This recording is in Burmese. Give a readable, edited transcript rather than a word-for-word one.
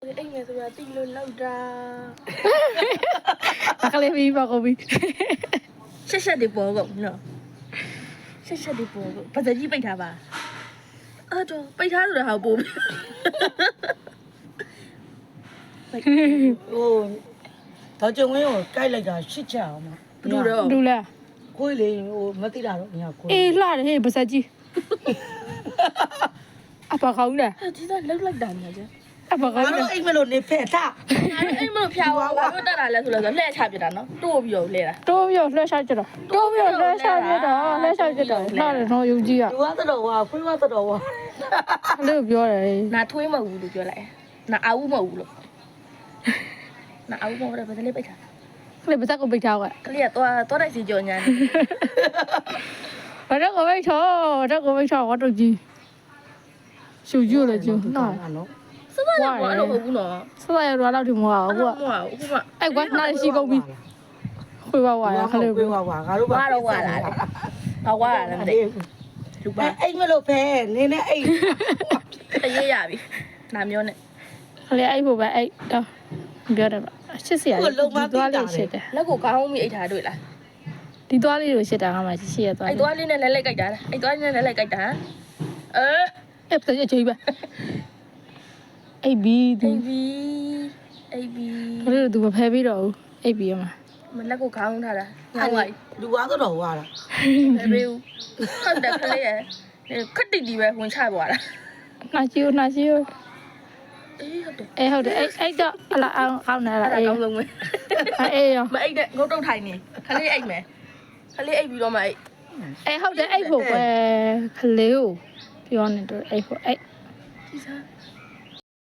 အိမ်ငယ်ဆိုတာတိလို့လောက်တာ ကလေးပြီးပါကုန်ပြီ ရှက်တွေပေါ်ကုန်နော်ရှက်တွေပေါ်ကုန်ပါစကြီးပိတ်ထားပါအဲ့တော့ပိတ်ထားဆိုတာဟာပို့ပြီ ဟိုတော့ကျုံဝင်းကိုကိုက်လိုက်တာရှစ်ချက်အောင်မ ဘယ်လိုတော့ ဒူလား ကိုယ်လေဟိုမသိတာတော့ညာကိုယ် အေးလှတယ်ဟေးပါစကြီးအပကောင်းလား ဒီကလောက်လိုက်တာများကျ အပကောင်း ဘာ လား လို့အိမ်မလို့နေဖက်ထား အိမ်မလို့ဖျားသွားဘာလို့တက်တာလဲဆိုတော့လှည့်ချပြတာနော်တိုးပြီးတော့လဲတာ တိုးပြီးလှရှောက်ကြတော့တိုးပြီးလှရှောက်ကြတော့လှရှောက်ကြတော့လှတယ်တော့ယုံကြည်ရ လူကတော်ဝါခွေးကတော်ဝါ အဲ့လိုပြောတယ် နာထွေးမဟုတ်ဘူးလို့ပြောလိုက်နာအာဝမဟုတ်ဘူးလို့နာအာဝမဟုတ်တယ်ဘာလဲပိတ်ထား ကလေးပါစကိုပိတ်ထားက ကလေးကသွားတိုက်စီကြော်ညာနေ ဘာတော့ကိုပိတ်ထောတော့ကိုပိတ်ထောတော့ကြီးရှူကြည့်လို့ကျနော် နော် စစရဘာလို့ဟုတ်ဘူးနော် စစရတော့ဒီမှာဟုတ်က ဟုတ်ပါဘူးခုမှ အဲ့ကွာနားရှိကုန်ပြီခွေးဝဝါရခလေး ခွေးဝါငါတို့ ဘာတော့ဝါလာလေဘာဝါလာလဲမသိလူပါ အိမ်မလို့ဖဲနေနဲ့အိမ် တရေရပြီနာမျိုးနဲ့ ခလေးအဲ့ဖို့ပဲအဲ့တော့ပြောတယ်ပါချစ်စရာဒီသွားလေးရှစ်တယ် လက်ကိုကောင်းမိအိတ်ထားတွေ့လား ဒီသွားလေးကိုရှစ်တာကမှရှိရသွား အဲ့သွားလေးနဲ့လဲလိုက်ကြိုက်တာအဲ့သွားလေးနဲ့လဲလိုက်ကြိုက်တာအဲ အဲ့ပစအချိန်ပဲအဲ့ဘီဒီ AB ခလေးတို့သူမဖယ်ပြီးတော့ဘူးအဲ့ဘီမှာ မလက်ကိုခေါင်းထားတာငါ့ဝိုင်း လူကတော်ဝါလား ဘယ်လိုဟုတ်တယ်ခလေးရခက်တိတီပဲဝင်ချသွားတာ နာချီယို အေးဟုတ်တယ် အဲ့ဟုတ်တယ်အဲ့တော့အလားအောင်နေ အဲ့ လား ဒါ အေး ကောင်းဆုံးပဲ အေးရော မအိတ်တဲ့ငုတ်တုတ်ထိုင်နေခလေးအိတ်မယ်ခလေးအိတ်ပြီးတော့မှအိတ် အဲ့ဟုတ်တယ်အဲ့ဖို့ပဲခလေးကိုပြောနေတော့အဲ့ဖို့အဲ့ ဒီစား